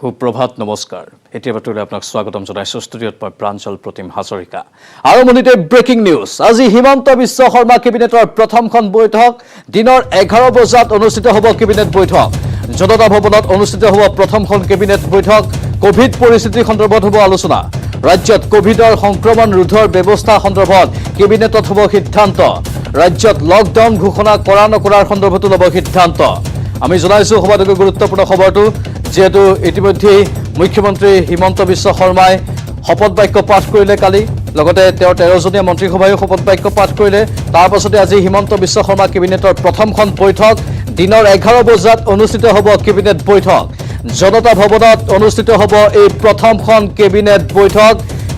সুপ্ৰভাত নমস্কাৰ এতিয়া বাতৰিলৈ আপোনাক স্বাগতম জনাইছো ষ্টুডিঅ'ত মই প্ৰাঞ্জল প্ৰতিম হাজৰিকা আৰম্ভণিতে ব্ৰেকিং নিউজ আজি হিমন্ত বিশ্ব শৰ্মা কেবিনেটৰ প্ৰথমখন বৈঠক দিনৰ 11 বজাত অনুষ্ঠিত হ'ব কেবিনেট বৈঠক জনতা ভৱনত অনুষ্ঠিত হ'ব প্ৰথমখন কেবিনেট বৈঠক কোভিড পৰিস্থিতি সন্দৰ্ভত হ'ব আলোচনা ৰাজ্যত কোভিডৰ সংক্ৰমণ ৰোধৰ ব্যৱস্থা সন্দৰ্ভত কেবিনেটত হ'ব সিদ্ধান্ত ৰাজ্যত লকডাউন ঘোষণা কৰা নকৰাৰ সন্দৰ্ভত ল'ব সিদ্ধান্ত আমি জনাইছো সবাতোকৈ গুৰুত্বপূৰ্ণ খবৰটো যেহেতু ইতিমধ্যে মুখ্যমন্ত্ৰী হিমন্ত বিশ্ব শৰ্মাই শপত বাক্য পাঠ কৰিলে কালি লগতে তেওঁ 13 জনীয়া মন্ত্ৰীসভাই শপত বাক্য পাঠ কৰিলে তাৰ পাছতে আজি হিমন্ত বিশ্ব শৰ্মা কেবিনেটৰ প্ৰথমখন বৈঠক দিনৰ 11 বজাত অনুষ্ঠিত হ'ব কেবিনেট বৈঠক জনতা ভৱনত অনুষ্ঠিত হ'ব এই প্ৰথমখন কেবিনেট বৈঠক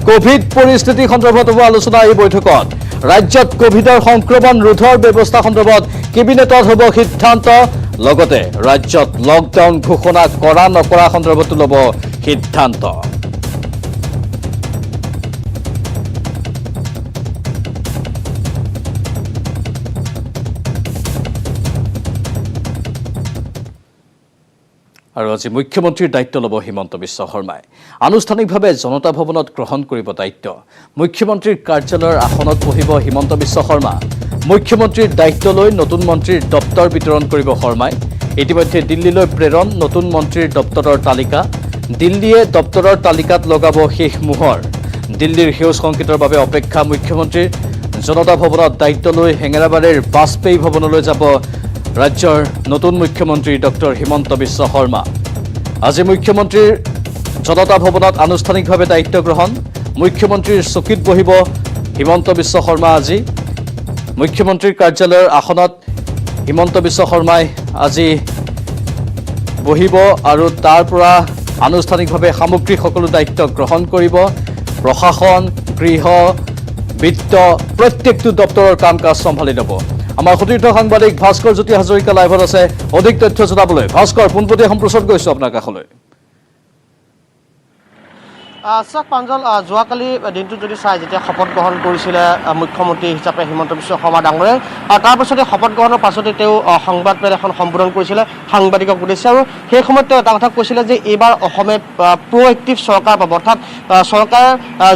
কোভিড পৰিস্থিতি সন্দৰ্ভত হ'ব আলোচনা এই বৈঠকত ৰাজ্যত কোভিডৰ সংক্ৰমণ ৰোধৰ ব্যৱস্থা সন্দৰ্ভত কেবিনেটত হ'ব সিদ্ধান্ত লগতে ৰাজ্যত লকডাউন ঘোষণা কৰা নকৰা সন্দৰ্ভত ল'ব সিদ্ধান্ত আৰু আজি মুখ্যমন্ত্ৰীৰ দায়িত্ব ল'ব হিমন্ত বিশ্ব শৰ্মাই আনুষ্ঠানিকভাৱে জনতা ভৱনত গ্ৰহণ কৰিব দায়িত্ব মুখ্যমন্ত্ৰীৰ কাৰ্যালয়ৰ আসনত বহিব হিমন্ত বিশ্ব শৰ্মা মুখ্যমন্ত্ৰীৰ দায়িত্ব লৈ নতুন মন্ত্ৰীৰ দপ্তৰ বিতৰণ কৰিব শৰ্মাই ইতিমধ্যে দিল্লীলৈ প্ৰেৰণ নতুন মন্ত্ৰীৰ দপ্তৰৰ তালিকা দিল্লীয়ে দপ্তৰৰ তালিকাত লগাব শেষ মোহৰ দিল্লীৰ সেউজ সংকেতৰ বাবে অপেক্ষা মুখ্যমন্ত্ৰীৰ জনতা ভৱনত দায়িত্ব লৈ হেঙেৰাবাৰীৰ বাজপেয়ী ভৱনলৈ যাব ৰাজ্যৰ নতুন মুখ্যমন্ত্ৰী ডক্টৰ হিমন্ত বিশ্ব শৰ্মা আজি মুখ্যমন্ত্ৰীৰ জনতা ভৱনত আনুষ্ঠানিকভাৱে দায়িত্ব গ্ৰহণ মুখ্যমন্ত্ৰীৰ চকীত বহিব হিমন্ত বিশ্ব শৰ্মা আজি মুখ্যমন্ত্ৰীৰ কাৰ্যালয়ৰ আসনত হিমন্ত বিশ্ব শৰ্মাই আজি বহিব আৰু তাৰ পৰা আনুষ্ঠানিকভাৱে সামগ্ৰিক সকলো দায়িত্ব গ্ৰহণ কৰিব প্ৰশাসন গৃহ বিত্ত প্ৰত্যেকটো দপ্তৰৰ কাম কাজ চম্ভালি ল'ব আমাৰ সতীৰ্থ সাংবাদিক ভাস্কৰ জ্যোতি হাজৰিকা লাইভত আছে অধিক তথ্য জনাবলৈ ভাস্কৰ পোনপটীয়া সম্প্ৰচাৰ কৰিছো আপোনাৰ কাষলৈ চাওক প্ৰাঞ্জল যোৱাকালি দিনটো যদি চাই যেতিয়া শপত গ্ৰহণ কৰিছিলে মুখ্যমন্ত্ৰী হিচাপে হিমন্ত বিশ্ব শৰ্মা ডাঙৰীয়াই আৰু তাৰ পাছতে শপত গ্ৰহণৰ পাছতে তেওঁ সংবাদমেল এখন সম্বোধন কৰিছিলে সাংবাদিকক উদ্দেশ্যে আৰু সেই সময়ত তেওঁ এটা কথা কৈছিলে যে এইবাৰ অসমে প্ৰ'এক্টিভ চৰকাৰ পাব অৰ্থাৎ চৰকাৰ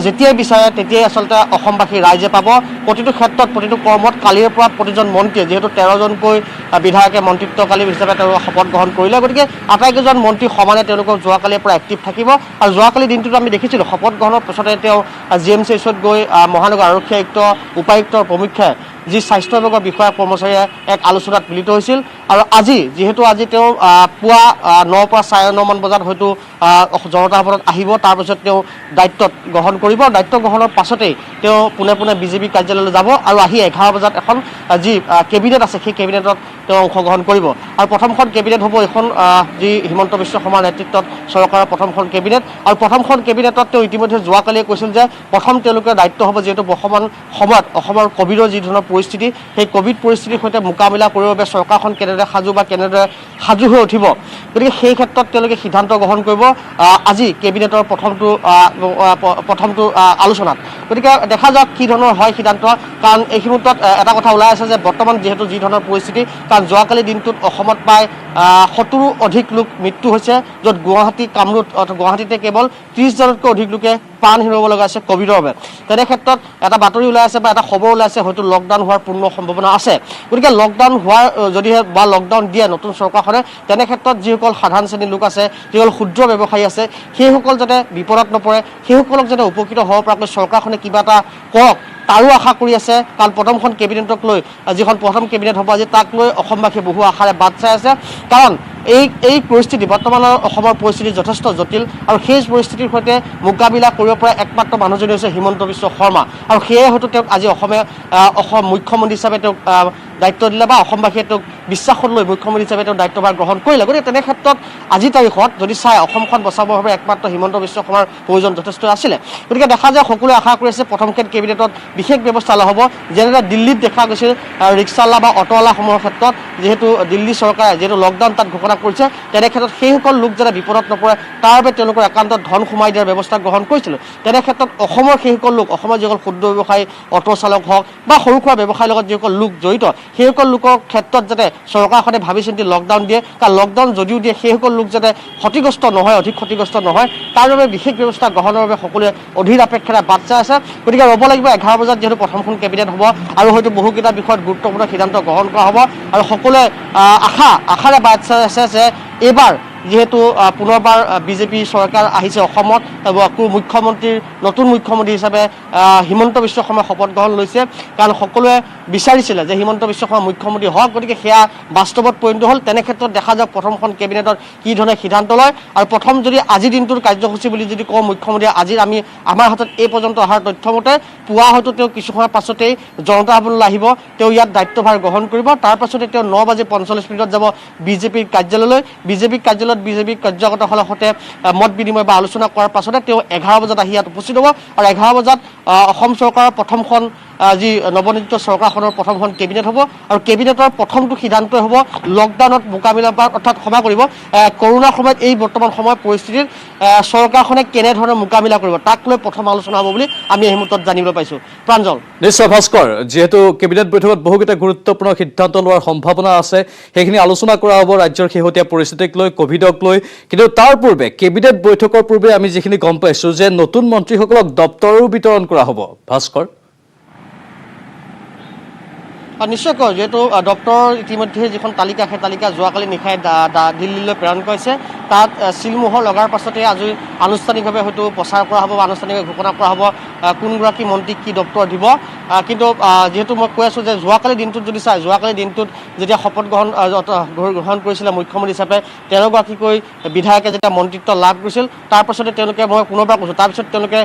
যেতিয়াই বিচাৰে তেতিয়াই আচলতে অসমবাসী ৰাইজে পাব প্ৰতিটো ক্ষেত্ৰত প্ৰতিটো কৰ্মত কালিৰ পৰা প্ৰতিজন মন্ত্ৰীয়ে যিহেতু 13 জনকৈ বিধায়কে মন্ত্ৰিত্বকালী হিচাপে তেওঁ শপত গ্ৰহণ কৰিলে গতিকে আটাইকেইজন মন্ত্ৰী সমানে তেওঁলোকক যোৱাকালিৰ পৰা এক্টিভ থাকিব আৰু যোৱাকালি দিনটোত আমি দেখিছিলোঁ শপত গ্ৰহণৰ পিছতে তেওঁ GMCHত গৈ মহানগৰ আৰক্ষী আয়ুক্ত উপায়ুক্তৰ প্ৰমুখ্যে যি স্বাস্থ্য বিভাগৰ বিষয়া কৰ্মচাৰীয়ে এক আলোচনাত মিলিত হৈছিল আৰু যিহেতু আজি তেওঁ পুৱা 9 পৰা 9:30 মান বজাত হয়তো জনতা ভৱনত আহিব তাৰপিছত তেওঁ দায়িত্বত গ্ৰহণ কৰিব দায়িত্ব গ্ৰহণৰ পাছতেই তেওঁ পোনে পোনে বিজেপি কাৰ্যালয়লৈ যাব আৰু আহি 11 বজাত এখন যি কেবিনেট আছে সেই কেবিনেটত তেওঁ অংশগ্ৰহণ কৰিব আৰু প্ৰথমখন কেবিনেট হ'ব এখন যি হিমন্ত বিশ্ব শৰ্মাৰ নেতৃত্বত চৰকাৰৰ প্ৰথমখন কেবিনেট আৰু প্ৰথমখন কেবিনেটত তেওঁ ইতিমধ্যে যোৱাকালিয়ে কৈছিল যে প্ৰথম তেওঁলোকৰ দায়িত্ব হ'ব যিহেতু বৰ্তমান সময়ত অসমৰ কোভিডৰ যি ধৰণৰ পৰিস্থিতি সেই কোভিড পৰিস্থিতিৰ সৈতে মোকাবিলা কৰিবৰ বাবে চৰকাৰখন কেনেদৰে সাজু বা কেনেদৰে সাজু হৈ উঠিব গতিকে সেই ক্ষেত্ৰত তেওঁলোকে সিদ্ধান্ত গ্ৰহণ কৰিব আজি কেবিনেটৰ প্ৰথমটো আলোচনাত গতিকে দেখা যাওক কি ধৰণৰ হয় সিদ্ধান্ত কাৰণ এই মুহূৰ্তত এটা কথা ওলাই আছে যে বৰ্তমান যিহেতু যি ধৰণৰ পৰিস্থিতি কাৰণ যোৱাকালি দিনটোত অসমত প্ৰায় 70 অধিক লোক মৃত্যু হৈছে য'ত গুৱাহাটী কামৰূপ গুৱাহাটীতে কেৱল 30 জনতকৈ অধিক লোকে প্ৰাণ হেৰুৱাব লগা আছে কোভিডৰ বাবে তেনে ক্ষেত্ৰত এটা বাতৰি ওলাই আছে বা এটা খবৰ ওলাই আছে হয়তো লকডাউন হোৱাৰ পূৰ্ণ সম্ভাৱনা আছে গতিকে লকডাউন হোৱাৰ যদিহে বা লকডাউন দিয়ে নতুন চৰকাৰখনে তেনে ক্ষেত্ৰত যিসকল সাধাৰণ শ্ৰেণীৰ লোক আছে যিসকল ক্ষুদ্ৰ ব্যৱসায়ী আছে সেইসকল যাতে বিপদত নপৰে সেইসকলক যাতে উপকৃত হ'ব পৰাকৈ চৰকাৰখনে কিবা এটা কৰক তাৰো আশা কৰি আছে কাৰণ প্ৰথমখন কেবিনেটক লৈ যিখন প্ৰথম কেবিনেট হ'ব আজি তাক লৈ অসমবাসী বহু আশাৰে বাট চাই আছে কাৰণ এই পৰিস্থিতি বৰ্তমানৰ অসমৰ পৰিস্থিতি যথেষ্ট জটিল আৰু সেই পৰিস্থিতিৰ সৈতে মোকাবিলা কৰিব পৰা একমাত্ৰ মানুহজনী হৈছে হিমন্ত বিশ্ব শৰ্মা আৰু সেয়ে হয়তো তেওঁক আজি অসম মুখ্যমন্ত্ৰী হিচাপে তেওঁক দায়িত্ব দিলে বা অসমবাসীয়ে তেওঁক বিশ্বাসত লৈ মুখ্যমন্ত্ৰী হিচাপে তেওঁ দায়িত্বভাৰ গ্ৰহণ কৰিলে গতিকে তেনে ক্ষেত্ৰত আজিৰ তাৰিখত যদি চাই অসমখন বচাবৰ বাবে একমাত্ৰ হিমন্ত বিশ্ব শৰ্মাৰ প্ৰয়োজন যথেষ্ট আছিলে গতিকে দেখা যায় সকলোৱে আশা কৰি আছে প্ৰথমখন কেবিনেটত বিশেষ ব্যৱস্থা লোৱা হ'ব যেনেদৰে দিল্লীত দেখা গৈছিল ৰিক্সাৱালা বা অটোৱালাসমূহৰ ক্ষেত্ৰত যিহেতু দিল্লী চৰকাৰে যিহেতু লকডাউন তাত ঘোষণা কৰিছে তেনে ক্ষেত্ৰত সেইসকল লোক যাতে বিপদত নপৰে তাৰ বাবে তেওঁলোকৰ একাউণ্টত ধন সোমাই দিয়াৰ ব্যৱস্থা গ্ৰহণ কৰিছিল। তেনে ক্ষেত্ৰত অসমৰ সেইসকল লোক, অসমৰ যিসকল ক্ষুদ্ৰ ব্যৱসায়ী, অটো চালক হওক বা সৰু সুৰা ব্যৱসায়ৰ লগত যিসকল লোক জড়িত সেইসকল লোকৰ ক্ষেত্ৰত যাতে চৰকাৰখনে ভাবি চিন্তি লকডাউন দিয়ে, কাৰণ লকডাউন যদিও দিয়ে সেইসকল লোক যাতে ক্ষতিগ্ৰস্ত নহয়, অধিক ক্ষতিগ্ৰস্ত নহয়, তাৰ বাবে বিশেষ ব্যৱস্থা গ্ৰহণৰ বাবে সকলোৱে অধীৰ আপেক্ষাৰে বাট চাই আছে। গতিকে ৰ'ব লাগিব 11 বজাত যিহেতু প্ৰথমখন কেবিনেট হ'ব আৰু হয়তো বহুকেইটা বিষয়ত গুৰুত্বপূৰ্ণ সিদ্ধান্ত গ্ৰহণ কৰা হ'ব আৰু সকলোৱে আশাৰে বাট চাই আছে যে এইবাৰ যিহেতু পুনৰবাৰ বিজেপি চৰকাৰ আহিছে অসমত, নতুন মুখ্যমন্ত্ৰী হিচাপে হিমন্ত বিশ্ব শৰ্মাই শপত গ্ৰহণ লৈছে, কাৰণ সকলোৱে বিচাৰিছিলে যে হিমন্ত বিশ্ব শৰ্মা মুখ্যমন্ত্ৰী হওক। গতিকে সেয়া বাস্তৱত পৰিণত হ'ল। তেনে ক্ষেত্ৰত দেখা যাওক প্ৰথমখন কেবিনেটত কি ধৰণে সিদ্ধান্ত লয়। আৰু প্ৰথম যদি আজিৰ দিনটোৰ কাৰ্যসূচী বুলি যদি কওঁ, মুখ্যমন্ত্ৰীয়ে আজিৰ আমাৰ হাতত এই পৰ্যন্ত অহাৰ তথ্যমতে পুৱা হয়তো তেওঁ কিছু সময়ৰ পাছতেই জনতা ভৱনলৈ আহিব, তেওঁ ইয়াত দায়িত্বভাৰ গ্ৰহণ কৰিব। তাৰ পাছতে তেওঁ 9:45 যাব বিজেপিৰ কাৰ্যালয়লৈ। বিজেপিৰ কাৰ্যকৰ্তাসকলৰ সৈতে মত বিনিময় বা আলোচনা কৰাৰ পাছতে তেওঁ 11 বজাত আহি ইয়াত উপস্থিত হ'ব আৰু 11 বজাত অসম চৰকাৰৰ প্ৰথমখন যি নৱনিৰ্মিত চৰকাৰখনৰ প্ৰথমখন কেবিনেট হ'ব আৰু কেবিনেটৰ প্ৰথমটো সিদ্ধান্তই হ'ব লকডাউনত মোকাবিলা কৰা, অৰ্থাৎ ক্ষমা কৰিব কৰোণাৰ সময়ত এই বৰ্তমান সময়ৰ পৰিস্থিতিত চৰকাৰখনে কেনেধৰণে মোকাবিলা কৰিব তাক লৈ প্ৰথম আলোচনা হ'ব বুলি আমি এই মুহূৰ্তত জানিবলৈ পাইছোঁ। প্ৰাঞ্জল। নিশ্চয় ভাস্কৰ, যিহেতু কেবিনেট বৈঠকত বহুকেইটা গুৰুত্বপূৰ্ণ সিদ্ধান্ত লোৱাৰ সম্ভাৱনা আছে, সেইখিনি আলোচনা কৰা হ'ব ৰাজ্যৰ শেহতীয়া পৰিস্থিতিক লৈ, কোভিডক লৈ। কিন্তু তাৰ পূৰ্বে কেবিনেট বৈঠকৰ পূৰ্বে আমি যিখিনি গম পাইছোঁ যে নতুন মন্ত্ৰীসকলক দপ্তৰো বিতৰণ কৰা হ'ব। ভাস্কৰ, নিশ্চয়কৈ, যিহেতু দপ্তৰৰ ইতিমধ্যে যিখন তালিকা, সেই তালিকা যোৱাকালি নিশাই দিল্লীলৈ প্ৰেৰণ কৰিছে। তাত চিলমোহৰ লগাৰ পাছতে আজি আনুষ্ঠানিকভাৱে হয়তো প্ৰচাৰ কৰা হ'ব বা আনুষ্ঠানিকভাৱে ঘোষণা কৰা হ'ব কোনগৰাকী মন্ত্ৰীক কি দপ্তৰ দিব। কিন্তু যিহেতু মই কৈ আছোঁ যে যোৱাকালি দিনটোত যদি চাই, যোৱাকালি দিনটোত যেতিয়া শপত গ্ৰহণ কৰিছিলে মুখ্যমন্ত্ৰী হিচাপে 13গৰাকীকৈ বিধায়কে যেতিয়া মন্ত্ৰিত্ব লাভ কৰিছিল, তাৰপাছতে তেওঁলোকে, মই পুনৰবাৰ কৈছোঁ, তাৰপিছত তেওঁলোকে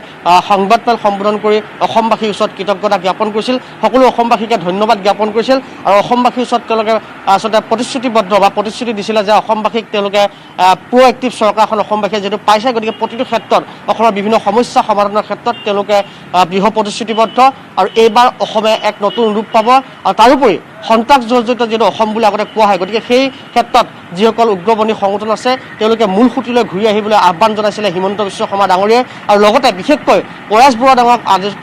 সংবাদমেল সম্বোধন কৰি অসমবাসীৰ ওচৰত কৃতজ্ঞতা জ্ঞাপন কৰিছিল, সকলো অসমবাসীকে ধন্যবাদ জ্ঞাপন কৰিছিল আৰু অসমবাসীৰ ওচৰত তেওঁলোকে আচলতে প্ৰতিশ্ৰুতিবদ্ধ বা প্ৰতিশ্ৰুতি দিছিলে যে অসমবাসীক তেওঁলোকে প্ৰ'এক্টিভ চৰকাৰখন অসমবাসীয়ে যিহেতু পাইছে, গতিকে প্ৰতিটো ক্ষেত্ৰত অসমৰ বিভিন্ন সমস্যা সমাধানৰ ক্ষেত্ৰত তেওঁলোকে দৃঢ় প্ৰতিশ্ৰুতিবদ্ধ আৰু এইবাৰ অসমে এক নতুন ৰূপ পাব। আৰু তাৰোপৰি সন্ত্ৰাস জৰ্জৰিত যিহেতু অসম বুলি আগতে কোৱা হয়, গতিকে সেই ক্ষেত্ৰত যিসকল উগ্ৰপন্থী সংগঠন আছে তেওঁলোকে মূল সুঁতিলৈ ঘূৰি আহিবলৈ আহ্বান জনাইছিলে হিমন্ত বিশ্ব শৰ্মা ডাঙৰীয়াই। আৰু লগতে বিশেষকৈ পৰেশ বৰুৱা ডাঙৰক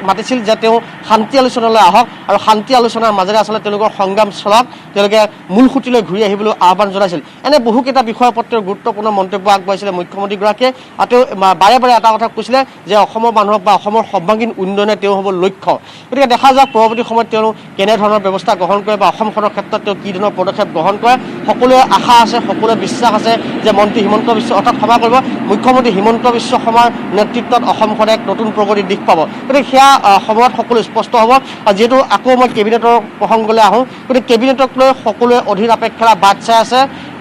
মাতিছিল যে তেওঁ শান্তি আলোচনালৈ আহক আৰু শান্তি আলোচনাৰ মাজেৰে আচলতে তেওঁলোকৰ সংগ্ৰাম চলাওক, তেওঁলোকে মূল সুঁতিলৈ ঘূৰি আহিবলৈ আহ্বান জনাইছিল। এনে বহুকেইটা বিষয়ৰ ওপৰত তেওঁ গুৰুত্বপূৰ্ণ মন্তব্য আগবঢ়াইছিলে মুখ্যমন্ত্ৰীগৰাকীয়ে। আৰু তেওঁ বাৰে বাৰে এটা কথা কৈছিলে যে অসমৰ মানুহক বা অসমৰ সৰ্বাংগীন উন্নয়নে তেওঁ হ'ব লক্ষ্য। গতিকে দেখা যাওক পৰৱৰ্তী সময়ত তেওঁ কেনেধৰণৰ ব্যৱস্থা গ্ৰহণ কৰে বা অসমখনৰ ক্ষেত্ৰত তেওঁ কি ধৰণৰ পদক্ষেপ গ্ৰহণ কৰে। সকলোৱে আশা আছে, সকলোৱে বিশ্বাস আছে যে মুখ্যমন্ত্ৰী হিমন্ত বিশ্ব শৰ্মাৰ নেতৃত্বত অসমখনে এক নতুন প্ৰগতিৰ দিশ পাব। গতিকে সেয়া সময়ত সকলো স্পষ্ট হ'ব। আৰু যিহেতু আকৌ মই কেবিনেটৰ প্ৰসংগলৈ আহোঁ, গতিকে কেবিনেটক লৈ সকলোৱে অধীৰ আপেক্ষাৰে বাট চাই আছে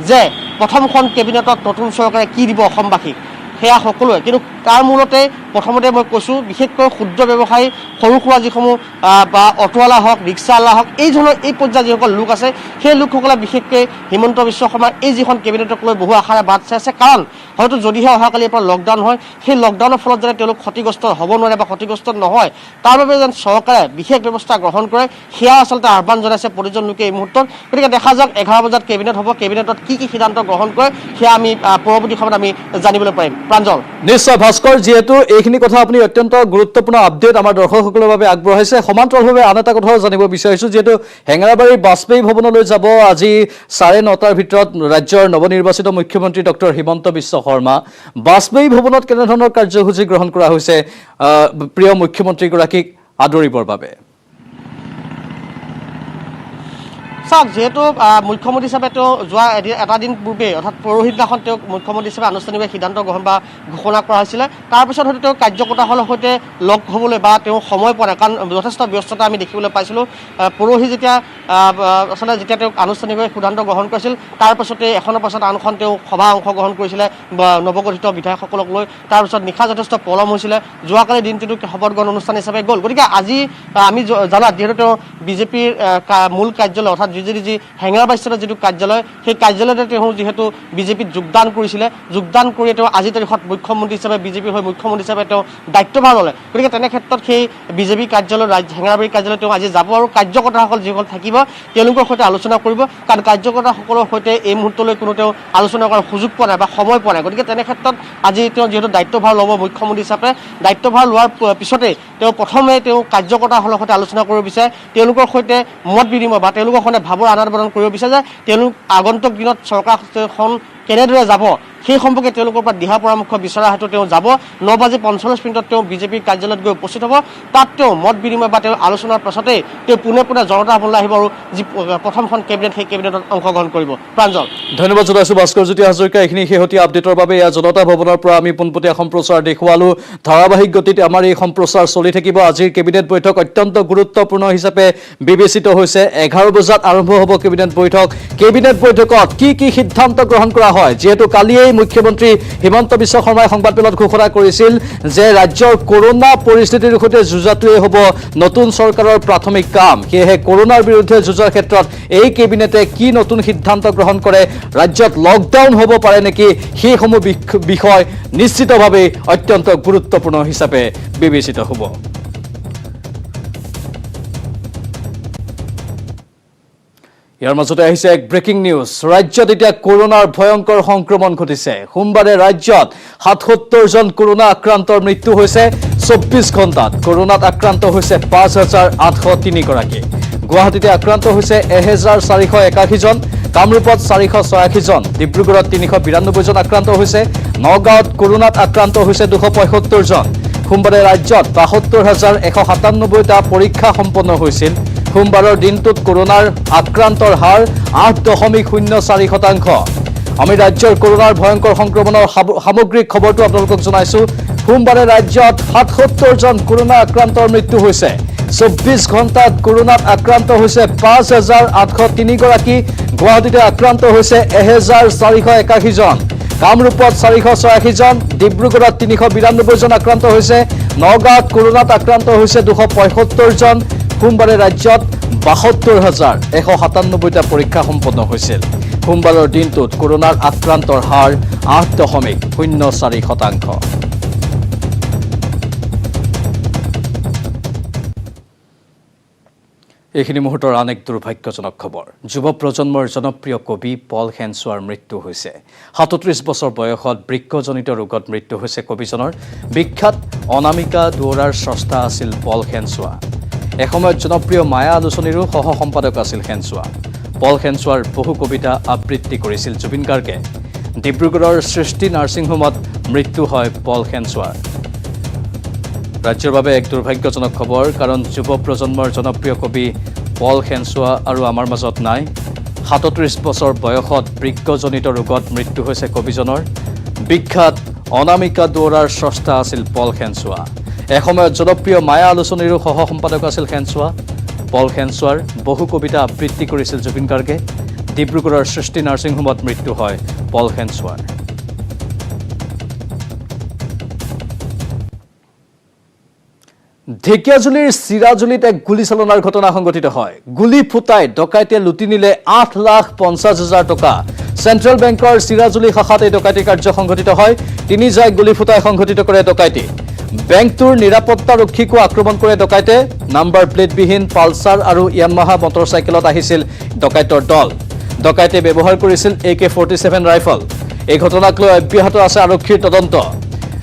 যে প্ৰথমখন কেবিনেটত নতুন চৰকাৰে কি দিব অসমবাসীক, সেয়া সকলোৱে। কিন্তু তাৰ মূলতে প্ৰথমতে মই কৈছোঁ বিশেষকৈ ক্ষুদ্ৰ ব্যৱসায়ী, সৰু সুৰা যিসমূহ বা অটোৱালা হওক, ৰিক্সাৱালা হওক, এই ধৰণৰ এই পৰ্যায়ৰ যিসকল লোক আছে সেই লোকসকলে বিশেষকৈ হিমন্ত বিশ্ব শৰ্মাৰ এই যিখন কেবিনেটক লৈ বহু আশাৰে বাট চাই আছে। কাৰণ হয়তো যদিহে অহাকালিৰ পৰা লকডাউন হয়, সেই লকডাউনৰ ফলত যাতে তেওঁলোক ক্ষতিগ্ৰস্ত হ'ব নোৱাৰে বা ক্ষতিগ্ৰস্ত নহয়, তাৰ বাবে যেন চৰকাৰে বিশেষ ব্যৱস্থা গ্ৰহণ কৰে, সেয়া আচলতে আহ্বান জনাইছে প্ৰতিজন লোকে এই মুহূৰ্তত। গতিকে দেখা যাওক 11 বজাত কেবিনেট হ'ব, কেবিনেটত কি কি সিদ্ধান্ত গ্ৰহণ কৰে সেয়া আমি পৰৱৰ্তী সময়ত আমি জানিবলৈ পাৰিম। প্ৰাঞ্জল। নিশ্চয় ভাস্কৰ, যিহেতু এইখিনি কথা আপুনি অত্যন্ত গুৰুত্বপূৰ্ণ আপডেট আমাৰ দৰ্শকসকলৰ বাবে আগবঢ়াইছে। সমান্তৰালভাৱে আন এটা কথাও জানিব বিচাৰিছোঁ, যিহেতু হেঙেৰাবাৰীৰ বাজপেয়ী ভৱনলৈ যাব আজি 9:30 ভিতৰত ৰাজ্যৰ নৱনিৰ্বাচিত মুখ্যমন্ত্ৰী ডক্টৰ হিমন্ত বিশ্ব শৰ্মা। বাজপেয়ী ভৱনত কেনেধৰণৰ কাৰ্যসূচী গ্ৰহণ কৰা হৈছে প্ৰিয় মুখ্যমন্ত্ৰীগৰাকীক আদৰিবৰ বাবে? চাওক, যিহেতু মুখ্যমন্ত্ৰী হিচাপে তেওঁ যোৱা এটা দিন পূৰ্বে অৰ্থাৎ পৰহি দিনাখন তেওঁক মুখ্যমন্ত্ৰী হিচাপে আনুষ্ঠানিকভাৱে সিদ্ধান্ত গ্ৰহণ বা ঘোষণা কৰা হৈছিলে। তাৰপিছত হয়তো তেওঁ কাৰ্যকৰ্তাসকলৰ সৈতে লগ হ'বলৈ বা তেওঁ সময় পোৱা নাই, কাৰণ যথেষ্ট ব্যস্ততা আমি দেখিবলৈ পাইছিলোঁ। পৰহি যেতিয়া তেওঁক আনুষ্ঠানিকভাৱে সিদ্ধান্ত গ্ৰহণ কৰিছিল, তাৰপাছতে এখনৰ পাছত আনখন তেওঁ সভা অংশগ্ৰহণ কৰিছিলে নৱগঠিত বিধায়কসকলক লৈ। তাৰপিছত নিশা যথেষ্ট পলম হৈছিলে, যোৱাকালি দিনটোতো শপত গ্ৰহণ অনুষ্ঠান হিচাপে গ'ল। গতিকে আজি আমি জনাত যিহেতু তেওঁ বিজেপিৰ মূল কাৰ্যালয় অৰ্থাৎ যি হেঙেৰাবাৰীস্থিত যিটো কাৰ্যালয় সেই কাৰ্যালয়তে তেওঁ যিহেতু বিজেপিত যোগদান কৰিছিলে যোগদান কৰি তেওঁ আজি তাৰিখত মুখ্যমন্ত্ৰী হিচাপে বিজেপিৰ হৈ মুখ্যমন্ত্ৰী হিচাপে তেওঁ দায়িত্বভাৰ ল'লে গতিকে তেনে ক্ষেত্ৰত সেই বিজেপি কাৰ্যালয় হেঙেৰাবাৰী কাৰ্যালয় তেওঁ আজি যাব আৰু কাৰ্যকৰ্তাসকল যিসকল থাকিব তেওঁলোকৰ সৈতে আলোচনা কৰিব কাৰণ কাৰ্যকৰ্তাসকলৰ সৈতে এই মুহূৰ্তলৈ কোনো তেওঁ আলোচনা কৰাৰ সুযোগ পোৱা নাই বা সময় পোৱা নাই গতিকে তেনে ক্ষেত্ৰত আজি তেওঁ যিহেতু দায়িত্বভাৰ ল'ব মুখ্যমন্ত্ৰী হিচাপে দায়িত্বভাৰ লোৱাৰ পিছতে তেওঁ প্ৰথমে তেওঁ কাৰ্যকৰ্তাসকলৰ সৈতে আলোচনা কৰিব বিচাৰে তেওঁলোকৰ সৈতে মত বিনিময় বা তেওঁলোকৰ সৈতে ভাৱৰ আদান প্ৰদান কৰিব বিচাৰে যে তেওঁলোক আগন্তুক দিনত চৰকাৰখন কেনেদৰে যাব সেই সম্পৰ্কে তেওঁলোকৰ পৰা দিহা পৰামৰ্শ বিচৰা হেতু তেওঁ যাব 9:45 তেওঁ বিজেপিৰ কাৰ্যালয়ত গৈ উপস্থিত হ'ব তাত তেওঁ মত বিনিময় বা তেওঁ আলোচনাৰ পাছতে তেওঁ পোনে জনতা ভৱনলৈ আহিব আৰু যি প্ৰথমখন কেবিনেট সেই কেবিনেটত অংশগ্ৰহণ কৰিব প্ৰাঞ্জল ধন্যবাদ জনাইছো ভাস্কৰজ্যোতি হাজৰিকা এইখিনি শেহতীয়া আপডেটৰ বাবে এয়া জনতা ভৱনৰ পৰা আমি পোনপটীয়া সম্প্ৰচাৰ দেখুৱালো ধাৰাবাহিক গতিত আমাৰ এই সম্প্ৰচাৰ চলি থাকিব আজিৰ কেবিনেট বৈঠক অত্যন্ত গুৰুত্বপূৰ্ণ হিচাপে বিবেচিত হৈছে 11 বজাত আৰম্ভ হ'ব কেবিনেট বৈঠকত কি সিদ্ধান্ত গ্ৰহণ কৰা হয় যেহেতু কালিয়েই মুখ্যমন্ত্ৰী হিমন্ত বিশ্ব শৰ্মাই সংবাদমেলত ঘোষণা কৰিছিল যে ৰাজ্যৰ কৰোনা পৰিস্থিতিৰ সৈতে যুঁজাটোৱে হ'ব নতুন চৰকাৰৰ প্ৰাথমিক কাম সেয়েহে কৰোনাৰ বিৰুদ্ধে যুঁজাৰ ক্ষেত্ৰত এই কেবিনেটে কি নতুন সিদ্ধান্ত গ্ৰহণ কৰে ৰাজ্যত লকডাউন হ'ব পাৰে নেকি সেইসমূহ বিষয় নিশ্চিতভাৱে অত্যন্ত গুৰুত্বপূৰ্ণ হিচাপে বিবেচিত হ'ব ইয়াৰ মাজতে আহিছে এক ব্ৰেকিং নিউজ ৰাজ্যত এতিয়া কৰোনাৰ ভয়ংকৰ সংক্ৰমণ ঘটিছে সোমবাৰে ৰাজ্যত 77 জন কৰোনা আক্ৰান্তৰ মৃত্যু হৈছে 24 ঘণ্টাত কৰোনাত আক্ৰান্ত হৈছে 5803 গৰাকী গুৱাহাটীতে আক্ৰান্ত হৈছে 1481 জন কামৰূপত 486 জন ডিব্ৰুগড়ত 392 জন আক্ৰান্ত হৈছে নগাঁৱত কৰোনাত আক্ৰান্ত হৈছে 275 জন সোমবাৰে ৰাজ্যত 72197টা পৰীক্ষা সম্পন্ন হৈছিল সোমবাৰৰ দিনটোত কৰোনাৰ আক্ৰান্তৰ হাৰ 8.04%। আমি ৰাজ্যৰ কৰোনাৰ ভয়ংকৰ সংক্ৰমণৰ সামগ্ৰিক খবৰটো আপোনালোকক জনাইছো সোমবাৰে ৰাজ্যত 77 জন কৰোনা আক্ৰান্তৰ মৃত্যু হৈছে 24 ঘণ্টাত কৰোনাত আক্ৰান্ত হৈছে 5803 গৰাকী গুৱাহাটীতে আক্ৰান্ত হৈছে 1481 জন কামৰূপত 486 জন ডিব্ৰুগড়ত 392 জন আক্ৰান্ত হৈছে নগাঁৱত কৰোনাত আক্ৰান্ত হৈছে 275 জন সোমবাৰে ৰাজ্যত 72197টা পৰীক্ষা সম্পন্ন হৈছিল সোমবাৰৰ দিনটোত কৰোনাৰ আক্ৰান্তৰ হাৰ 8.04%। এইখিনি মুহূৰ্তৰ আন এক দুৰ্ভাগ্যজনক খবৰ যুৱ প্ৰজন্মৰ জনপ্ৰিয় কবি পল খেনছোৱাৰ মৃত্যু হৈছে 37 বছৰ বয়সত বৃক্কজনিত ৰোগত মৃত্যু হৈছে কবিজনৰ বিখ্যাত অনামিকা দুৱৰাৰ স্ৰষ্টা আছিল পল খেনছোৱা এসময়ত জনপ্ৰিয় মায়া আলোচনীৰো সহ সম্পাদক আছিল খেনছোৱা পল খেনছোৱাৰ বহু কবিতা আবৃত্তি কৰিছিল জুবিন গাৰ্গে ডিব্ৰুগড়ৰ সৃষ্টি নাৰ্ছিং হোমত মৃত্যু হয় পল খেনছোৱাৰ ৰাজ্যৰ বাবে এক দুৰ্ভাগ্যজনক খবৰ কাৰণ যুৱ প্ৰজন্মৰ জনপ্ৰিয় কবি পল খেনছোৱা আৰু আমাৰ মাজত নাই 37 বছৰ বয়সত বৃক্কজনিত ৰোগত মৃত্যু হৈছে কবিজনৰ বিখ্যাত অনামিকা দুৱৰাৰ স্ৰষ্টা আছিল পল খেনছোৱা এসময়ত জনপ্ৰিয় মায়া আলোচনীৰো সহ সম্পাদক আছিল খেনছোৱা পল খেনছোৱাৰ বহু কবিতা আবৃত্তি কৰিছিল জুবিন গাৰ্গে ডিব্ৰুগড়ৰ সৃষ্টি নাৰ্ছিং হোমত মৃত্যু হয় পল খেনছোৱাৰ ঢেকিয়াজুলিৰ চিৰাজুলিত এক গুলীচালনাৰ ঘটনা সংঘটিত হয় গুলী ফুটাই ডকাইতে লুটি নিলে 8,50,000 টকা চেন্ট্ৰেল বেংকৰ চিৰাজুলি শাখাত এই ডকাইতি কাৰ্য সংঘটিত হয় তিনি জায়গাত গুলী ফুটাই সংঘটিত কৰে ডকাইতি বেংকটোৰ নিৰাপত্তাৰক্ষীকো আক্ৰমণ কৰে ডকাইতে নাম্বাৰ প্লেটবিহীন পালসাৰ আৰু ইয়ামাহা মটৰচাইকেলত আহিছিল ডকাইতৰ দল ডকাইতে ব্যৱহাৰ কৰিছিল AK-47 ৰাইফল এই ঘটনাক লৈ অব্যাহত আছে আৰক্ষীৰ তদন্ত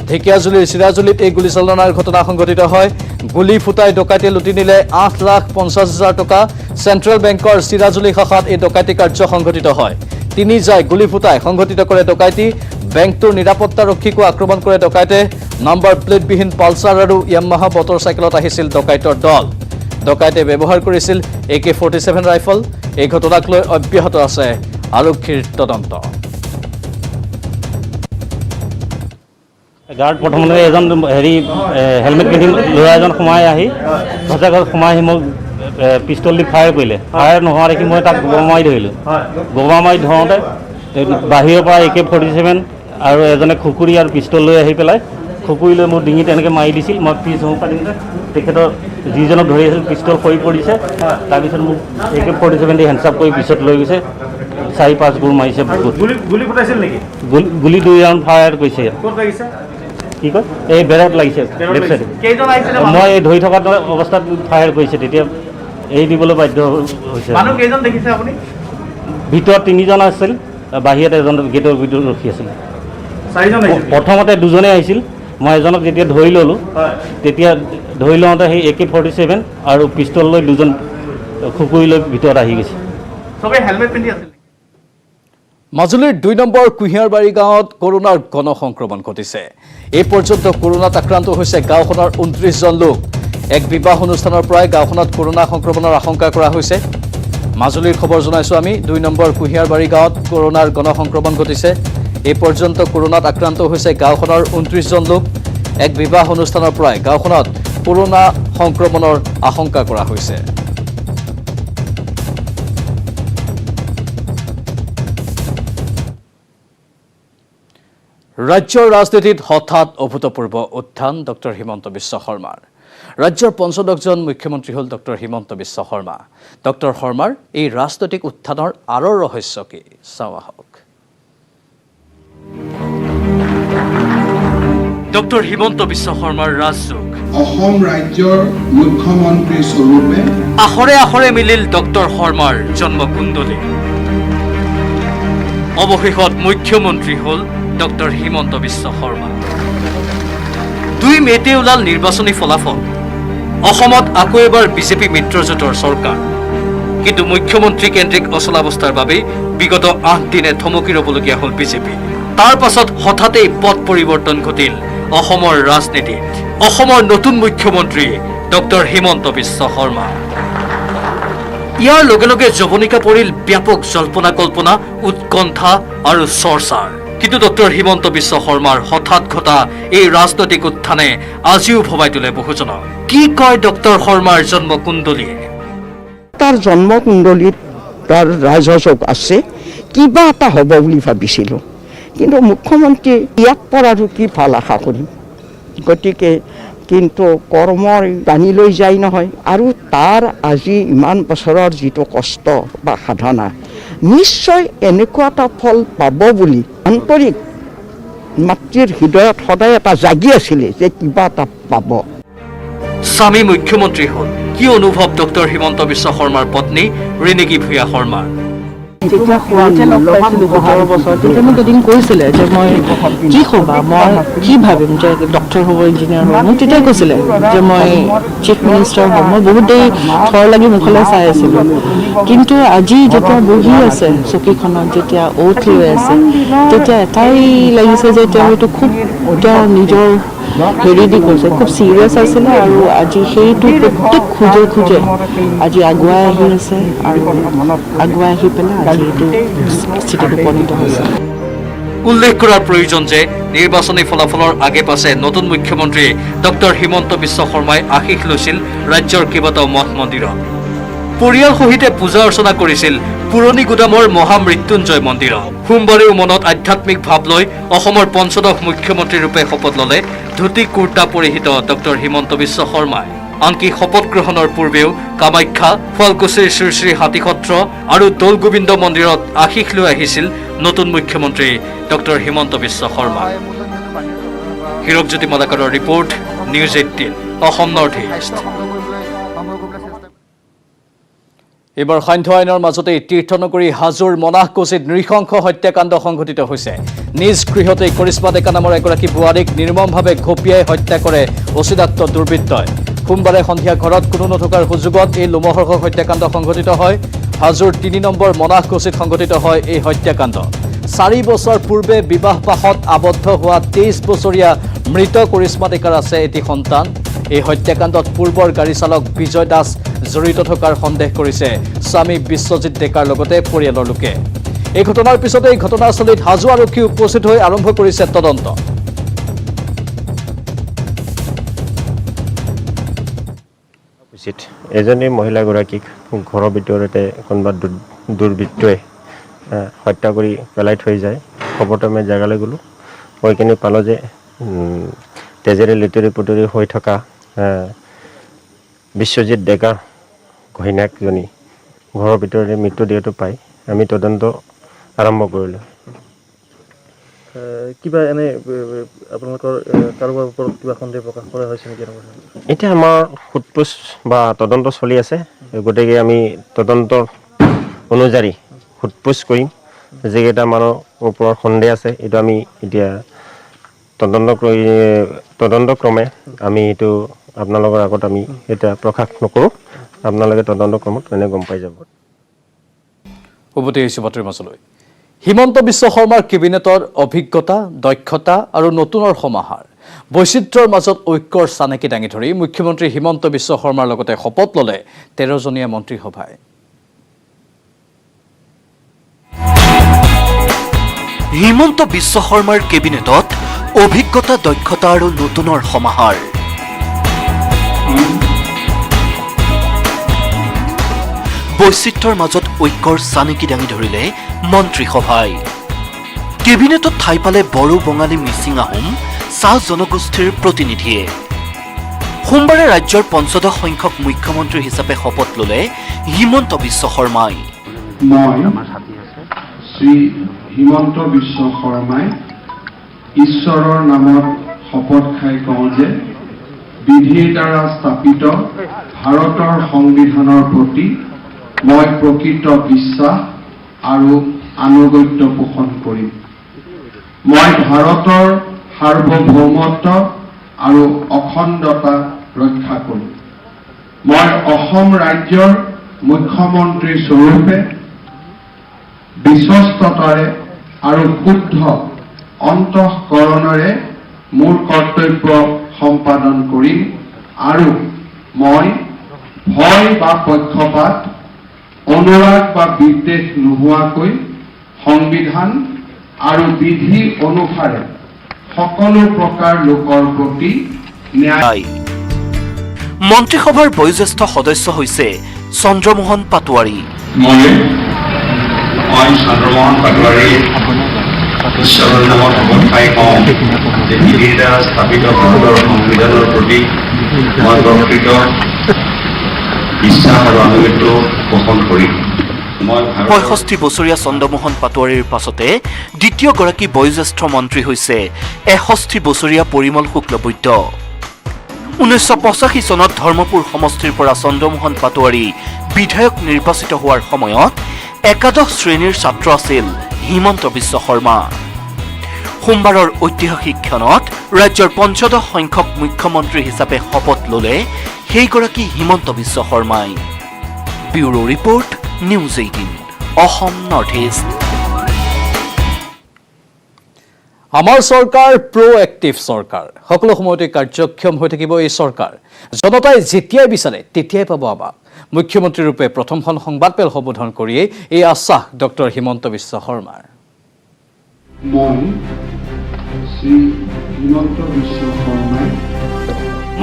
ঢেকিয়াজুলিৰ চিৰাজুলিত এই গুলীচালনাৰ ঘটনা সংঘটিত হয় গুলী ফুটাই ডকাইতে লুটি নিলে 8,50,000 টকা চেন্ট্ৰেল বেংকৰ চিৰাজুলি শাখাত এই ডকাইতি কাৰ্য সংঘটিত হয় তিনি জায়গাত গুলী ফুটাই সংঘটিত কৰে ডকাইতি বেংকটোৰ নিৰাপত্তাৰক্ষীকো আক্ৰমণ কৰে ডকাইতে নাম্বাৰ প্লেটবিহীন পালসাৰ আৰু ইয়ামাহা মটৰচাইকেলত আহিছিল ডকাইতৰ দল ডকাইতে ব্যৱহাৰ কৰিছিল AK-47 ৰাইফল এই ঘটনাক লৈ অব্যাহত আছে আৰক্ষীৰ তদন্ত গাৰ্ড প্ৰথমতে এজন হেলমেট পিন্ধি ল'ৰা এজন সোমাই আহি ঘৰতে সোমাই আহি মোক পিষ্টল দি ফায়াৰ কৰিলে ফায়াৰ নোহোৱা দেখি মই তাক বোমা মাৰি ধৰিলোঁ বোমা মাৰি ধৰোঁতে বাহিৰৰ পৰা AK-47 আৰু এজনে খুকুৰি আৰু পিষ্টল লৈ আহি পেলাই খুকুৰি লৈ মোৰ ডিঙিত এনেকৈ মাৰি দিছিল মই পিছ সোঁফালে দিওঁতে তেখেতৰ যিজনক ধৰি আছিল পিষ্টল সৰি পৰিছে তাৰপিছত মোক AK-47 দি হেণ্ডছআপ কৰি পিছত লৈ গৈছে 4-5 গুৰ মাৰিছে গুলি ফুটাইছিল নেকি গুলি 2 ৰাউণ্ড ফায়াৰ কৰিছে ক'ত লাগিছে কি কয় এই বেৰত লাগিছে লেফ্ট চাইডে কেইজন আহিছিলে মই এই ধৰি থকা অৱস্থাত ফায়াৰ কৰিছে তেতিয়া এৰি দিবলৈ বাধ্য হৈছে মানুহ কেইজন দেখিছে আপুনি ভিতৰত 3জন আছিল বাহিৰত এজন গেটৰ ভিতৰত ৰখি আছিল 4জন আহিছিল প্ৰথমতে 2জনে আহিছিল মই এজনক যেতিয়া ধৰি ল'লোঁ তেতিয়া ধৰি লওঁতে সেই AK-47 আৰু পিষ্টল লৈ 2জন খুকুৰি লৈ ভিতৰত আহি গৈছে চবে হেলমেট পিন্ধি আছিল মাজুলীৰ 2 নম্বৰ কুঁহিয়াৰবাৰী গাঁৱত কৰোনাৰ গণ সংক্ৰমণ ঘটিছে এই পৰ্যন্ত কৰোনাত আক্ৰান্ত হৈছে গাঁওখনৰ 29 জন লোক এক বিবাহ অনুষ্ঠানৰ পৰাই গাঁওখনত কৰোনা সংক্ৰমণৰ আশংকা কৰা হৈছে মাজুলীৰ খবৰ জনাইছো আমি 2 নম্বৰ কুঁহিয়াৰবাৰী গাঁৱত কৰোনাৰ গণ সংক্ৰমণ ঘটিছে এই পৰ্যন্ত কৰোনাত আক্ৰান্ত হৈছে গাঁওখনৰ 29 জন লোক এক বিবাহ অনুষ্ঠানৰ পৰাই গাঁওখনত কৰোনা সংক্ৰমণৰ আশংকা কৰা হৈছে ৰাজ্যৰ ৰাজনীতিত হঠাৎ অভূতপূৰ্ব উত্থান ডক্টৰ হিমন্ত বিশ্ব শৰ্মাৰ ৰাজ্যৰ ৫৫জন মুখ্যমন্ত্ৰী হ'ল ডক্টৰ হিমন্ত বিশ্ব শৰ্মা ডক্টৰ শৰ্মাৰ এই ৰাজনৈতিক উত্থানৰ আঁৰৰ ৰহস্য কি চাওঁ আহক ডক্টৰ হিমন্ত বিশ্ব শৰ্মাৰ ৰাজযোগ অসম ৰাজ্যৰ মুখ্যমন্ত্ৰী স্বৰূপে আখৰে আখৰে মিলিল ডক্টৰ শৰ্মাৰ জন্মকুণ্ডলী অৱশেষত মুখ্যমন্ত্ৰী হ'ল ডক্টৰ হিমন্ত বিশ্ব শৰ্মা 2 মে'তে ওলাল নিৰ্বাচনী ফলাফল অসমত আকৌ এবাৰ বিজেপি মিত্ৰজোঁটৰ চৰকাৰ কিন্তু মুখ্যমন্ত্ৰী কেন্দ্ৰিক অচলাৱস্থাৰ বাবে বিগত 8 দিনে থমকি ৰ'বলগীয়া হ'ল বিজেপি তাৰ পাছত হঠাতেই পথ পৰিৱৰ্তন ঘটিল অসমৰ ৰাজনীতিত অসমৰ নতুন মুখ্যমন্ত্ৰী ডক্টৰ হিমন্ত বিশ্ব শৰ্মা ইয়াৰ লগে লগে জৱনিকা পৰিল ব্যাপক জল্পনা কল্পনা উৎকণ্ঠা আৰু চৰ্চাৰ কিন্তু ডক্টৰ হিমন্ত বিশ্ব শৰ্মাৰ হঠাৎ ঘটা এই ৰাজনৈতিক উত্থানে আজিও ভবাই তোলে বহুজনক কি কয় ডক্টৰ শৰ্মাৰ জন্মকুণ্ডলীয়ে তাৰ জন্মকুণ্ডলীত তাৰ ৰাজযোগ আছে কিবা এটা হ'ব বুলি ভাবিছিলোঁ কিন্তু মুখ্যমন্ত্ৰী ইয়াত পৰা আৰু কি ভাল আশা কৰিম গতিকে কিন্তু কৰ্মৰ টানি লৈ যায় নহয় আৰু তাৰ আজি ইমান বছৰৰ যিটো কষ্ট বা সাধনা নিশ্চয় এনেকুৱা এটা ফল পাব বুলি আন্তৰিক মাতৃৰ হৃদয়ত সদায় এটা জাগি আছিলে যে কিবা এটা পাব স্বামী মুখ্যমন্ত্ৰী হ'ল কি অনুভৱ ডক্টৰ হিমন্ত বিশ্ব শৰ্মাৰ পত্নী ৰিণিকী ভূঞা শৰ্মাৰ যেতিয়া সৰুতে লগ পাইছিলোঁ 17 বছৰ তেতিয়া মোক এদিন কৈছিলে যে মই কি হ'বা মই কি ভাবিম যে ডক্টৰ হ'ব ইঞ্জিনিয়াৰ হ'ব মোক তেতিয়াই কৈছিলে যে মই চিফ মিনিষ্টাৰ হ'ম মই বহুত দেৰি থৰ লাগি মুখলৈ চাই আছিলোঁ কিন্তু আজি যেতিয়া বহি আছে চকীখনত যেতিয়া অ'থ লৈ আছে তেতিয়া এটাই লাগিছে যে তেওঁ এইটো খুব তেওঁ নিজৰ হেৰি দি কৈছে খুব চিৰিয়াছ আছিলে আৰু আজি সেইটো প্ৰত্যেক খোজে খোজে আজি আগুৱাই আহি আছে আৰু আগুৱাই আহি পেলাই আজি এইটো স্থিতিত উপনীত হৈছে উল্লেখ কৰাৰ প্ৰয়োজন যে নিৰ্বাচনী ফলাফলৰ আগে পাছে নতুন মুখ্যমন্ত্ৰী ডক্টৰ হিমন্ত বিশ্ব শৰ্মাই আশীষ লৈছিল ৰাজ্যৰ কেইবাটাও মঠ মন্দিৰত পৰিয়াল সহিতে পূজা অৰ্চনা কৰিছিল পুৰণি গুদামৰ মহামৃত্যুঞ্জয় মন্দিৰত সোমবাৰেও মনত আধ্যাত্মিক ভাৱ লৈ অসমৰ ৫ম মুখ্যমন্ত্ৰীৰূপে শপত ল'লে ধুতি কুৰ্তা পৰিহিত ডক্টৰ হিমন্ত বিশ্ব শৰ্মাই আনকি শপত গ্ৰহণৰ পূৰ্বেও কামাখ্যা শুৱালকুছিৰ শ্ৰী শ্ৰী হাতীসত্ৰ আৰু দৌল গোবিন্দ মন্দিৰত আশীষ লৈ আহিছিল নতুন মুখ্যমন্ত্ৰী ডক্টৰ হিমন্ত বিশ্ব শৰ্মা হীৰকজ্যোতি মালাকাৰৰ report news 18 Assam north east এবাৰ সান্ধ্য আইনৰ মাজতে তীৰ্থনগৰী হাজোৰ মনাহকুছিত নৃশংস হত্যাকাণ্ড সংঘটিত হৈছে নিজ গৃহতেই কৰিশ্মা ডেকা নামৰ এগৰাকী বোৱাৰীক নিৰ্মমভাৱে ঘপিয়াই হত্যা কৰে অচিনাক্ত দুৰ্বৃত্তই সোমবাৰে সন্ধিয়া ঘৰত কোনো নথকাৰ সুযোগত এই লোমহৰ্ষক হত্যাকাণ্ড সংঘটিত হয় হাজোৰ 3 নম্বৰ মনাহকুছিত সংঘটিত হয় এই হত্যাকাণ্ড 4 বছৰ পূৰ্বে বিবাহপাশত আবদ্ধ হোৱা 23 বছৰীয়া মৃত কৰিশ্মা ডেকাৰ আছে এটি সন্তান এই হত্যাকাণ্ডত পূৰ্বৰ গাড়ী চালক বিজয় দাস জড়িত থকাৰ সন্দেহ কৰিছে স্বামী বিশ্বজিৎ ডেকাৰ লগতে পৰিয়ালৰ লোকে এই ঘটনাৰ পিছতে এই ঘটনাস্থলীত হাজো আৰক্ষী উপস্থিত হৈ আৰম্ভ কৰিছে তদন্ত এজনী মহিলাগৰাকীক ঘৰৰ ভিতৰতে কোনোবা দুৰ্বৃত্তই হত্যা কৰি পেলাই থৈ যায় খবৰটো আমি জেগালৈ গ'লোঁ গৈ কিনে পালোঁ যে তেজেৰে লেতেৰি পুতৰি হৈ থকা বিশ্বজিৎ ডেকা ঘৈণীয়েকজনী ঘৰৰ ভিতৰতে মৃতদেহটো পাই আমি তদন্ত আৰম্ভ কৰিলোঁ। কিবা এনে আপোনালোকৰ কাৰোবাৰ ওপৰত কিবা সন্দেহ প্ৰকাশ কৰা হৈছে নেকি? এতিয়া আমাৰ সোধপোছ বা তদন্ত চলি আছে, গতিকে আমি তদন্তৰ অনুযায়ী সোধপোছ কৰিম। যিকেইটা মানুহৰ ওপৰত সন্দেহ আছে এইটো আমি এতিয়া তদন্তক্ৰমে আমি এইটো আপোনালোকৰ আগত আমি এতিয়া প্ৰকাশ নকৰোঁ। আপোনালোকে তদন্তক্ৰমত এনে গম পাই যাব। উভতি আহিছোঁ বাতৰিৰ মাজলৈ। হিমন্ত বিশ্ব শৰ্মাৰ কেবিনেটৰ অভিজ্ঞতা, দক্ষতা আৰু নতুনৰ সমাহাৰ, বৈচিত্ৰ্যৰ মাজত ঐক্যৰ চানেকি দাঙি ধৰি মুখ্যমন্ত্ৰী হিমন্ত বিশ্ব শৰ্মাৰ লগতে শপত ল'লে 13জনীয়া মন্ত্ৰীসভাই। হিমন্ত বিশ্ব শৰ্মাৰ কেবিনেটত অভিজ্ঞতা, দক্ষতা আৰু নতুনৰ সমাহাৰ। বৈচিত্ৰ্যৰ মাজত ঐক্যৰ চানেকি দাঙি ধৰিলে মন্ত্ৰীসভাই। কেবিনেটত ঠাই পালে বড়ো, বঙালী, মিচিং, আহোম, চাহ জনগোষ্ঠীৰ প্ৰতিনিধিয়ে। সোমবাৰে ৰাজ্যৰ 15 সংখ্যক মুখ্যমন্ত্ৰী হিচাপে শপত ল'লে হিমন্ত বিশ্ব শৰ্মাই। মই শ্ৰী হিমন্ত বিশ্ব শৰ্মাই ঈশ্বৰৰ নামত শপত খাই কওঁ যে বিধিৰ দ্বাৰা স্থাপিত ভাৰতৰ সংবিধানৰ প্ৰতি মই প্ৰকৃত বিশ্বাস আৰু আনুগত্য পোষণ কৰিম। মই ভাৰতৰ সাৰ্বভৌমত্ব আৰু অখণ্ডতা ৰক্ষা কৰিম। মই অসম ৰাজ্যৰ মুখ্যমন্ত্ৰী স্বৰূপে বিশ্বস্ততাৰে আৰু শুদ্ধ অন্তঃকৰণেৰে মোৰ কৰ্তব্য সম্পাদন কৰিম আৰু মই ভয় বা পক্ষপাত, অনুৰাগ বা বিদ্বেষ নোহোৱাকৈ সংবিধান আৰু বিধি অনুসাৰে সকলো প্ৰকাৰ লোকৰ প্ৰতি ন্যায়। মন্ত্ৰীসভাৰ বয়োজ্যেষ্ঠ সদস্য হৈছে চন্দ্ৰমোহন পাটোৱাৰী। মই চন্দ্ৰমোহন পাটোৱাৰী ঈশ্বৰৰ নামত শপত খাই কওঁ যে বিধিৰ দ্বাৰা স্থাপিত ভাৰতৰ সংবিধানৰ প্ৰতি মই প্ৰকৃত বিশ্বাস আৰু আনুগত্য পোষণ কৰিম। 65 বছৰীয়া চন্দ্ৰমোহন পাটোৱাৰীৰ পাছতে দ্বিতীয়গৰাকী বয়োজ্যেষ্ঠ মন্ত্ৰী হৈছে 61 বছৰীয়া পৰিমল শুক্লবৈদ্য। 1985 চনত ধৰ্মপুৰ সমষ্টিৰ পৰা চন্দ্ৰমোহন পাটোৱাৰী বিধায়ক নিৰ্বাচিত হোৱাৰ সময়ত একাদশ শ্ৰেণীৰ ছাত্ৰ আছিল হিমন্ত বিশ্ব শৰ্মা। সোমবাৰৰ ঐতিহাসিক ক্ষণত ৰাজ্যৰ 15 সংখ্যক মুখ্যমন্ত্ৰী হিচাপে শপত ল'লে সেইগৰাকী হিমন্ত বিশ্ব শৰ্মাই। Bureau report, news 18, Assam north east. আমাৰ চৰকাৰ প্ৰ'এক্টিভ চৰকাৰ। সকলো সময়তে কাৰ্যক্ষম হৈ থাকিব এই চৰকাৰ। জনতাই যেতিয়াই বিচাৰে তেতিয়াই পাব আমাক। মুখ্যমন্ত্ৰীৰূপে প্ৰথমখন সংবাদমেল সম্বোধন কৰিয়েই এই আশ্বাস ডক্টৰ হিমন্ত বিশ্ব শৰ্মাৰ। মই শ্ৰী হিমন্ত বিশ্ব শৰ্মাই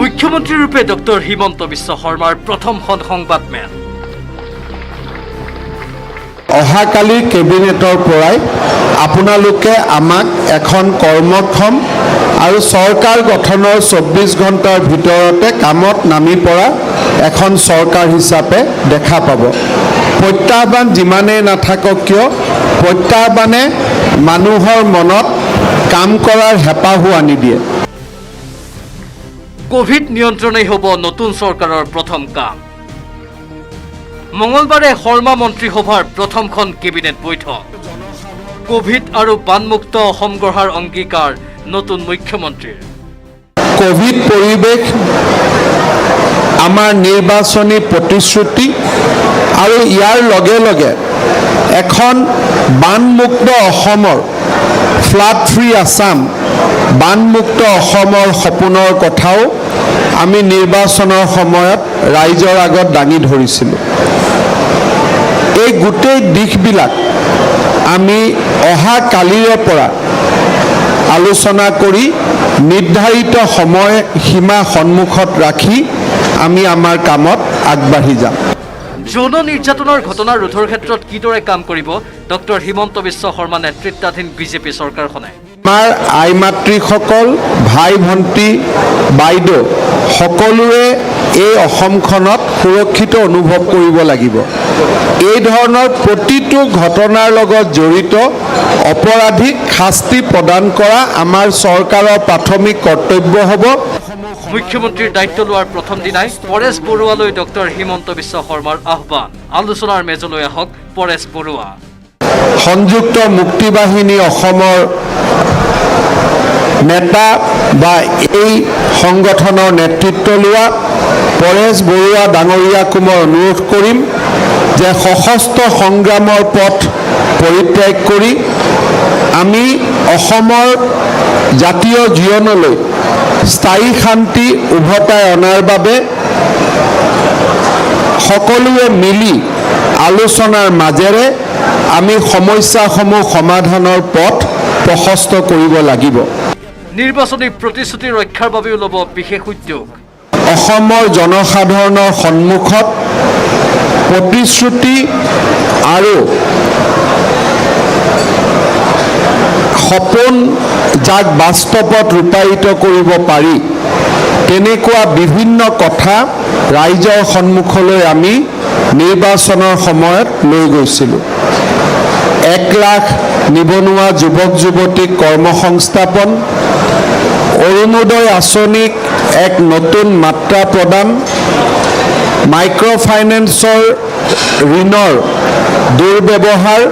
মুখ্যমন্ত্ৰীৰূপে ডক্টৰ হিমন্ত বিশ্ব শৰ্মাৰ প্ৰথমখন সংবাদমেল। অহাকালিৰ কেবিনেটৰ পৰাই আপোনালোকে আমাক এখন কৰ্মক্ষম আৰু চৰকাৰ গঠনৰ 24 ঘণ্টাৰ ভিতৰতে কামত নামি পৰা এখন চৰকাৰ হিচাপে দেখা পাব। প্ৰত্যাহ্বান যিমানেই নাথাকক কিয়, প্ৰত্যাহ্বানে মানুহৰ মনত কাম কৰাৰ হেঁপাহো আনি দিয়ে। কোভিড নিয়ন্ত্ৰণেই হ'ব নতুন চৰকাৰৰ প্ৰথম কাম। মঙলবাৰে শৰ্মা মন্ত্ৰীসভাৰ প্ৰথমখন কেবিনেট বৈঠক। কোভিড আৰু বানমুক্ত অসম গঢ়াৰ অংগীকাৰ নতুন মুখ্যমন্ত্ৰীৰ। কোভিড পৰিৱেশ, আমাৰ নিৰ্বাচনী প্ৰতিশ্ৰুতি আৰু ইয়াৰ লগে লগে এখন বানমুক্ত অসমৰ, ফ্লাড ফ্ৰী আছাম, বানমুক্ত অসমৰ সপোনৰ কথাও আমি নিৰ্বাচনৰ সময়ত ৰাইজৰ আগত দাঙি ধৰিছিলোঁ। এই গোটেই দিশবিলাক আমি অহা কালিৰে পৰা আলোচনা কৰি নিৰ্ধাৰিত সময় সীমা সন্মুখত ৰাখি আমি আমাৰ কামত আগবাঢ়ি যাম। যৌন নিৰ্যাতনৰ ঘটনা ৰোধৰ ক্ষেত্ৰত কিদৰে কাম কৰিব ডক্টৰ হিমন্ত বিশ্ব শৰ্মা নেতৃত্বাধীন বিজেপি চৰকাৰখনে? আমাৰ আই মাতৃসকল, ভাই ভণ্টি, বাইদেউ সকলোৱে এই অসমখনত সুৰক্ষিত অনুভৱ কৰিব লাগিব। এই ধৰণৰ প্ৰতিটো ঘটনাৰ লগত জড়িত অপৰাধীক শাস্তি প্ৰদান কৰা আমাৰ চৰকাৰৰ প্ৰাথমিক কৰ্তব্য হ'ব। মুখ্যমন্ত্ৰীৰ দায়িত্ব লোৱাৰ প্ৰথম দিনাই পৰেশ বৰুৱালৈ ডক্টৰ হিমন্ত বিশ্ব শৰ্মাৰ আহ্বান। আলোচনাৰ মেজলৈ আহক পৰেশ বৰুৱা। সংযুক্ত মুক্তি বাহিনী অসমৰ নেতা বা এই সংগঠনৰ নেতৃত্ব লোৱা পৰেশ বৰুৱা ডাঙৰীয়াকো মই অনুৰোধ কৰিম যে সশস্ত্ৰ সংগ্ৰামৰ পথ পৰিত্যাগ কৰি আমি অসমৰ জাতীয় জীৱনলৈ স্থায়ী শান্তি উভতাই অনাৰ বাবে সকলোৱে মিলি আলোচনাৰ মাজেৰে আমি সমস্যাসমূহ সমাধানৰ পথ প্ৰশস্ত কৰিব লাগিব। নিৰ্বাচনী প্ৰতিশ্ৰুতি ৰক্ষাৰ বাবেও ল'ব বিশেষ উদ্যোগ। অসমৰ জনসাধাৰণৰ সন্মুখত প্ৰতিশ্ৰুতি আৰু সপোন যাক বাস্তৱত ৰূপায়িত কৰিব পাৰি তেনেকুৱা বিভিন্ন কথা ৰাইজৰ সন্মুখলৈ আমি নিৰ্বাচনৰ সময়ত লৈ গৈছিলোঁ। 1 লাখ নিবনুৱা যুৱক যুৱতীক কৰ্মসংস্থাপন, অৰুণোদয় আঁচনিক এক নতুন মাত্ৰা প্ৰদান, মাইক্ৰ' ফাইনেন্সৰ ঋণৰ দুৰ্ব্যৱহাৰ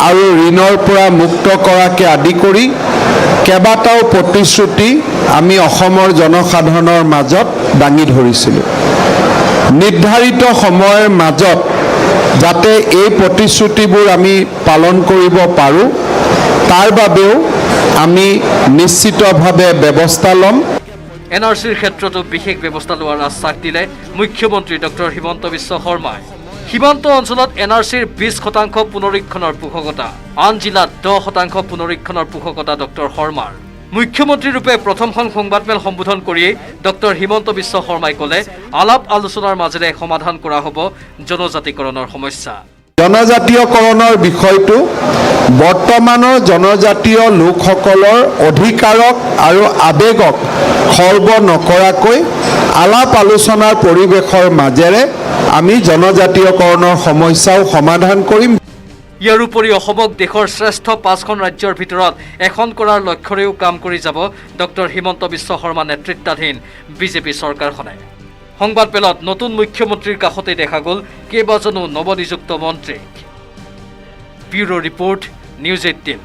আৰু ঋণৰ পৰা মুক্ত কৰাকে আদি কৰি কেইবাটাও প্ৰতিশ্ৰুতি আমি অসমৰ জনসাধাৰণৰ মাজত দাঙি ধৰিছিলোঁ। নিৰ্ধাৰিত সময়ৰ মাজত যাতে এই প্ৰতিশ্ৰুতিবোৰ আমি পালন কৰিব পাৰোঁ তাৰ বাবেও আমি নিশ্চিতভাৱে ব্যৱস্থা ল'ম। NRCৰ ক্ষেত্ৰতো বিশেষ ব্যৱস্থা লোৱাৰ আশ্বাস দিলে মুখ্যমন্ত্ৰী ডক্টৰ হিমন্ত বিশ্ব শৰ্মাই। সীমান্ত অঞ্চলত NRCৰ 20% পুনৰীক্ষণৰ পোষকতা, আন জিলাত 10% পুনৰীক্ষণৰ পোষকতা ডক্টৰ শৰ্মাৰ। মুখ্যমন্ত্ৰী ৰূপে প্ৰথমখন সংবাদমেল সম্বোধন কৰিয়েই ডক্টৰ হিমন্ত বিশ্ব শৰ্মাই ক'লে আলাপ আলোচনাৰ মাজেৰে সমাধান কৰা হ'ব জনজাতিকৰণৰ সমস্যা। জনজাতীয়কৰণৰ বিষয়টো বৰ্তমানৰ জনজাতীয় লোকসকলৰ অধিকাৰক আৰু আৱেগক খৰ্ব নকৰাকৈ আলাপ আলোচনাৰ পৰিৱেশৰ মাজেৰে আমি জনজাতীয়কৰণৰ সমস্যাও সমাধান কৰিম। ইয়াৰ উপৰি অসমক দেশৰ শ্ৰেষ্ঠ 5খন ৰাজ্যৰ ভিতৰত এখন কৰাৰ লক্ষ্যৰেও কাম কৰি যাব ডক্টৰ হিমন্ত বিশ্ব শৰ্মা নেতৃত্বাধীন বিজেপি চৰকাৰখনে। সংবাদমেলত নতুন মুখ্যমন্ত্ৰীৰ কাষতে দেখা গ'ল কেইবাজনো নৱনিযুক্ত মন্ত্ৰীক। Bureau report, news 18।